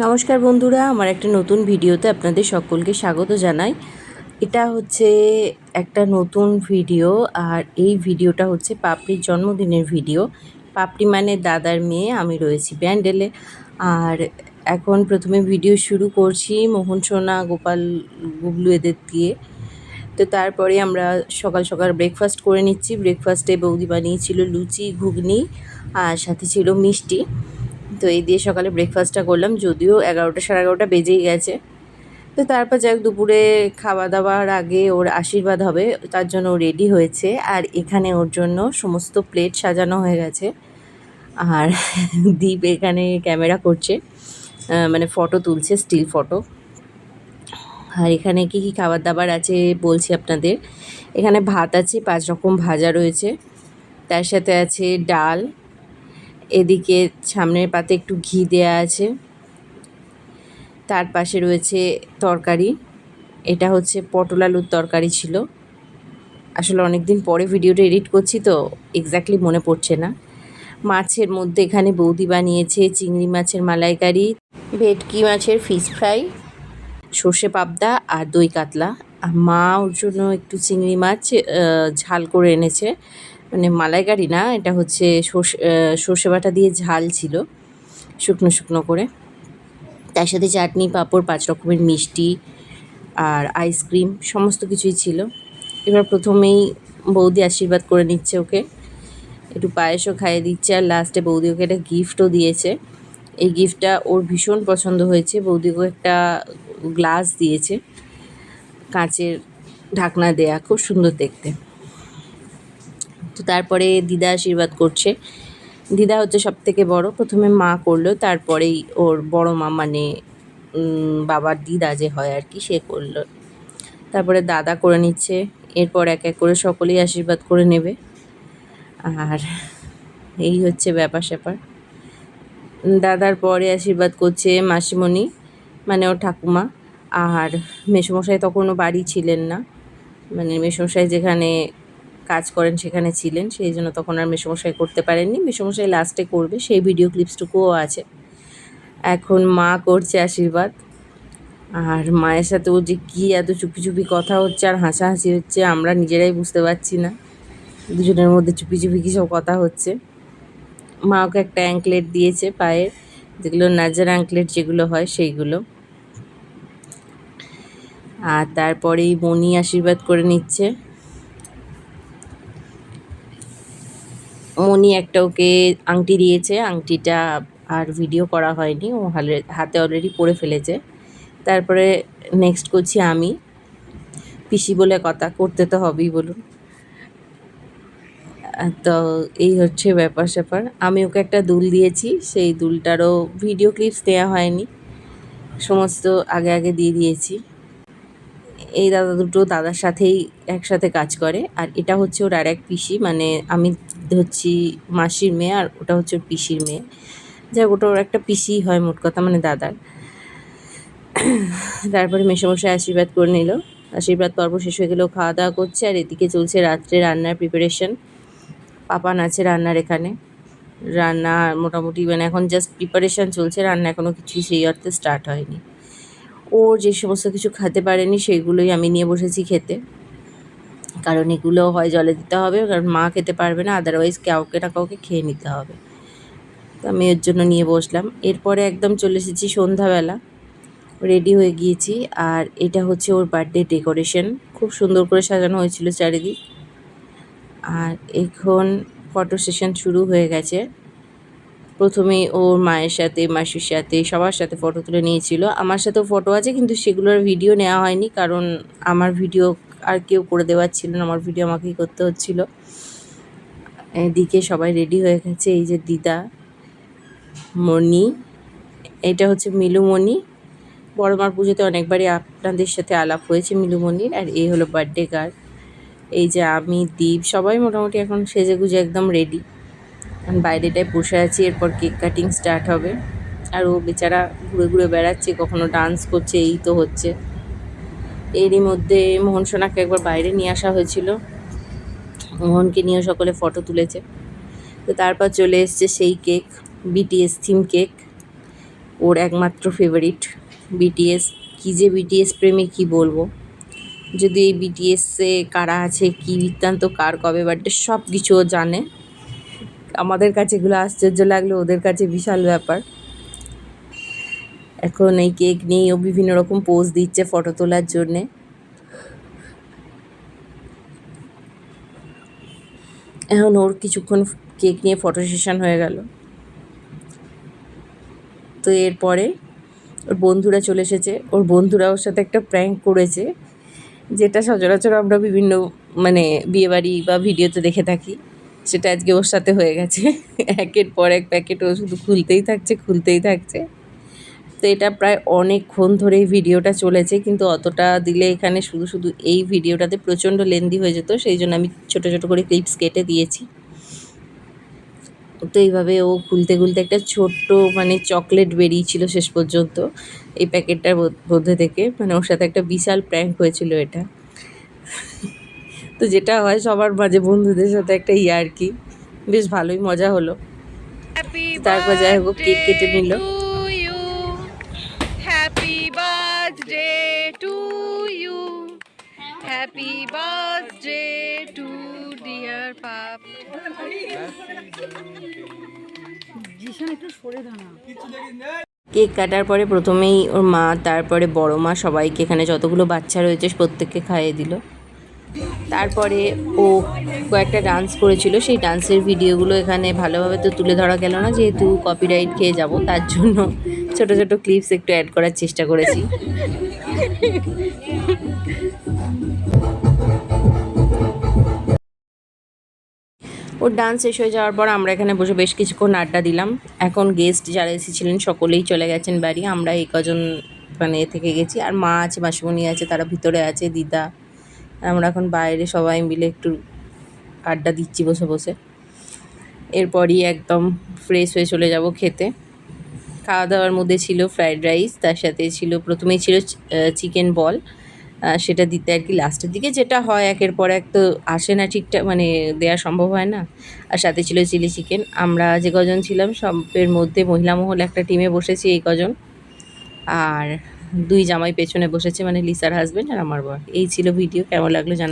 নমস্কার বন্ধুরা, আমার একটা নতুন ভিডিওতে আপনাদের সকলকে স্বাগত জানাই। এটা হচ্ছে একটা নতুন ভিডিও, আর এই ভিডিওটা হচ্ছে পাপড়ির জন্মদিনের ভিডিও। পাপড়ি মানে দাদার মেয়ে, আমি রয়েছি ব্যান্ডেলে। আর এখন প্রথমে ভিডিও শুরু করছি মোহন সোনা, গোপাল, গুবলু এদের দিয়ে। তো তারপরে আমরা সকাল সকাল ব্রেকফাস্ট করে নিচ্ছি। ব্রেকফাস্টে বৌদি বানিয়েছিল লুচি, ঘুগনি, আর সাথে ছিল মিষ্টি। তো এই দিয়ে সকালে ব্রেকফাস্টটা করলাম, যদিও 11টা 11:30 বেজেই গেছে। তো তারপর যাই হোক, দুপুরে খাওয়া দাওয়ার আগে ওর আশীর্বাদ হবে, তার জন্য ও রেডি হয়েছে। আর এখানে ওর জন্য সমস্ত প্লেট সাজানো হয়ে গেছে। আর দীপ এখানে ক্যামেরা করছে, মানে ফটো তুলছে, স্টিল ফটো। আর এখানে কি কি খাবার দাবার আছে বলছি আপনাদের। এখানে ভাত আছে, 5 রকম ভাজা রয়েছে, তার সাথে আছে ডাল। এদিকে সামনের পাতে একটু ঘি দেয়া আছে, তার পাশে রয়েছে তরকারি। এটা হচ্ছে পটল আলুর তরকারি ছিল। আসলে অনেক দিন পরে ভিডিওটা এডিট করছি তো এক্স্যাক্টলি মনে পড়ছে না। মাছের মধ্যে এখানে বৌদি বানিয়েছে চিংড়ি মাছের মালাইকারি, ভেটকি মাছের ফিশ ফ্রাই, সর্ষে পাবদা আর দই কাতলা। আর মা ওর জন্য একটু চিংড়ি মাছ ঝাল করে এনেছে, মানে মালাইকারি না, এটা হচ্ছে সর্ষে বাটা দিয়ে ঝাল ছিল, শুকনো শুকনো করে। তার সাথে চাটনি, পাঁপড়, 5 রকমের মিষ্টি আর আইসক্রিম, সমস্ত কিছুই ছিল। এবার প্রথমেই বৌদি আশীর্বাদ করে নিচ্ছে ওকে, একটু পায়েসও খাইয়ে দিচ্ছে। আর লাস্টে বৌদি ওকে একটা গিফটও দিয়েছে। এই গিফটটা ওর ভীষণ পছন্দ হয়েছে। বৌদি ওকে একটা গ্লাস দিয়েছে, কাঁচের ঢাকনা দেয়া, খুব সুন্দর দেখতে। তো তারপরে দিদা আশীর্বাদ করছে। দিদা হচ্ছে সবথেকে বড়, প্রথমে মা করলো, তারপরেই ওর বড় মা মানে বাবার দিদা যে হয় আর কি, সে করলো। তারপরে দাদা করে নিচ্ছে। এরপর এক এক করে সকলেই আশীর্বাদ করে নেবে। আর এই হচ্ছে ব্যাপার স্যাপার। দাদার পরে আশীর্বাদ করছে মাসিমণি, মানে ওর ঠাকুমা। আর মেসোমশাই তখনও বাড়ি ছিলেন না, মানে মেসোমশাই যেখানে কাজ করেন সেখানে ছিলেন, সেই জন্য তখন আর মেসোমশাই করতে পারেননি। মেসোমশাই লাস্টে করবে, সেই ভিডিও ক্লিপসটুকুও আছে। এখন মা করছে আশীর্বাদ। আর মায়ের সাথে ও যে কী এত চুপি চুপি কথা হচ্ছে আর হাসাহাসি হচ্ছে, আমরা নিজেরাই বুঝতে পারছি না দুজনের মধ্যে চুপি চুপি কী সব কথা হচ্ছে। মা ওকে একটা অ্যাঙ্কলেট দিয়েছে পায়ের, যেগুলো নাজার অ্যাঙ্কলেট যেগুলো হয় সেইগুলো। আর তারপরেই মনি আশীর্বাদ করে নিচ্ছে। মনি একটা ওকে আংটি দিয়েছে, আংটিটা আর ভিডিও করা হয়নি, ও হাতে অলরেডি পরে ফেলেছে। তারপরে নেক্সট করছি আমি, পিসি বলে কথা, করতে তো হবেই বলুন। তো এই হচ্ছে ব্যাপার স্যাপার। আমি ওকে একটা দুল দিয়েছি, সেই দুলটারও ভিডিও ক্লিপস দেওয়া হয়নি, সমস্ত আগে আগে দিয়ে দিয়েছি। এই দাদা দুটো দাদার সাথেই একসাথে কাজ করে। আর এটা হচ্ছে ওর আর এক পিসি, মানে আমি হচ্ছি মাসির মেয়ে আর ওটা হচ্ছে ওর পিসির মেয়ে। যাই হোক, ওটা ওর একটা পিসি হয় মোট কথা, মানে দাদার। তারপরে মেসোমশাই আশীর্বাদ করে নিল। আশীর্বাদ পর্ব শেষ হয়ে গেলেও খাওয়া দাওয়া করছে। আর এদিকে চলছে রাত্রে রান্নার প্রিপারেশন। পাপান আছে রান্নার এখানে, রান্না মোটামুটি মানে এখন জাস্ট প্রিপারেশান চলছে, রান্না এখনও কিছুই সেই অর্থে স্টার্ট হয়নি। ও যে সমস্ত কিছু খেতে পারেনি সেগুলোই আমি নিয়ে বসেছি খেতে, কারণ এগুলো হয় জলে দিতে হবে, কারণ মা খেতে পারবে না, আদারওয়াইজ কাউকে না কাউকে খেয়ে নিতে হবে। তো আমি এর জন্য নিয়ে বসলাম। এরপরে একদম চলে এসেছি সন্ধ্যাবেলা, রেডি হয়ে গিয়েছি। আর এটা হচ্ছে ওর বার্থডে ডেকোরেশন, খুব সুন্দর করে সাজানো হয়েছিল চারিদিক। আর এখন ফটো সেশন শুরু হয়ে গেছে। প্রথমেই ওর মায়ের সাথে, মাসির সাথে, সবার সাথে ফটো তুলে নিয়েছিল। আমার সাথেও ফটো আছে, কিন্তু সেগুলোর ভিডিও নেওয়া হয়নি, কারণ আমার ভিডিও আর কেউ করে দেওয়ার ছিল না, আমার ভিডিও আমাকেই করতে হচ্ছিল। এদিকে সবাই রেডি হয়ে গেছে। এই যে দিদা, মণি, এটা হচ্ছে মিলুমণি। বড়মার পুজোতে অনেকবারই আপনাদের সাথে আলাপ হয়েছে মিলুমণির। আর এই হলো বার্থডে গার্ল। এই যে আমি, দীপ, সবাই মোটামুটি এখন সেজে গুজে একদম রেডি। বাইরেটায় বসে আছি, এরপর কেক কাটিং স্টার্ট হবে। আর ও বেচারা ঘুরে ঘুরে বেড়াচ্ছে, কখনো ডান্স করছে, এই তো হচ্ছে। এরই মধ্যে মোহন সোনাকে একবার বাইরে নিয়ে আসা হয়েছিল, মোহনকে নিয়েও সকলে ফটো তুলেছে। তো তারপর চলে এসছে সেই কেক, বিটিএস থিম কেক। ওর একমাত্র ফেভারিট বিটিএস। কী যে বিটিএস প্রেমী কী বলবো, যদি এই বিটিএসে কারা আছে, কী বৃত্তান্ত, কার কবে বার্থডে, সব কিছু ও জানে। আমাদের কাছে এগুলো আশ্চর্য লাগলো, ওদের কাছে বিশাল ব্যাপার। এখন এই কেক নিয়েই ও বিভিন্ন রকম পোজ দিচ্ছে ফটো তোলার জন্যে। এখন ওর কিছুক্ষণ কেক নিয়ে ফটো সেশন হয়ে গেল। তো এরপরে ওর বন্ধুরা চলে এসেছে। ওর বন্ধুরা ওর সাথে একটা প্র্যাঙ্ক করেছে, যেটা সচরাচর আমরা বিভিন্ন বিয়েবাড়ি বা ভিডিওতে দেখে থাকি। সেটা আজকে ওর সাথে হয়ে গেছে। একের পর এক প্যাকেট ও শুধু খুলতেই থাকছে। তো এটা প্রায় অনেকক্ষণ ধরে এই ভিডিওটা চলেছে, কিন্তু অতটা দিলে এখানে শুধু এই ভিডিওটাতে প্রচণ্ড লেন্দি হয়ে যেত, সেই জন্য আমি ছোটো করে ক্লিপস কেটে দিয়েছি। তো এইভাবে ও খুলতে একটা ছোট্ট চকলেট বেরিয়েছিল শেষ পর্যন্ত এই প্যাকেটটার মধ্যে থেকে। ওর সাথে একটা বিশাল প্র্যাঙ্ক হয়েছিল এটা। তো যেটা হয় সবার মাঝে বন্ধুদের সাথে একটা ইয়ার্কি, বেশ ভালোই মজা হলো। তারপর যাই হোক কেক কেটে নিল। Happy birthday to you, happy birthday to dear পাপ। কেক কাটার পরে প্রথমেই ওর মা, তারপরে বড় মা, সবাইকে এখানে যতগুলো বাচ্চা রয়েছে প্রত্যেককে খাইয়ে দিল। তারপরে ও কয়েকটা ডান্স করেছিল, সেই ডান্সের ভিডিওগুলো এখানে ভালোভাবে তো তুলে ধরা গেল না, যেহেতু কপিরাইট খেয়ে যাব, তার জন্য ছোট ক্লিপস একটু অ্যাড করার চেষ্টা করেছি। ওর ডান্স শেষ হয়ে যাওয়ার পর আমরা এখানে বসে বেশ কিছুক্ষণ আড্ডা দিলাম। এখন গেস্ট যারা এসেছিলেন সকলেই চলে গেছেন বাড়ি, আমরা এই কজন থেকে গেছি। আর মা আছে, মাসিমণি আছে, তারা ভিতরে আছে, দিদা। আমরা এখন বাইরে সবাই মিলে একটু আড্ডা দিচ্ছি বসে। এরপরই একদম ফ্রেশ হয়ে চলে যাব খেতে। খাওয়া দাওয়ার মধ্যে ছিল ফ্রায়েড রাইস, তার সাথে প্রথমেই ছিল চিকেন বল, সেটা দিতে আর কি লাস্টের দিকে, যেটা হয় একের পর এক তো আসে না ঠিকঠাক, দেওয়া সম্ভব হয় না। আর সাথে ছিল চিলি চিকেন। আমরা যে কজন ছিলাম সবের মধ্যে মহিলা মহল একটা টিমে বসেছি এই কজন, আর দুই জামাই পেছনে বসেছে, লিসার হাজব্যান্ড আর আমার বর। এই ছিল ভিডিও, কেমন লাগলো জানা।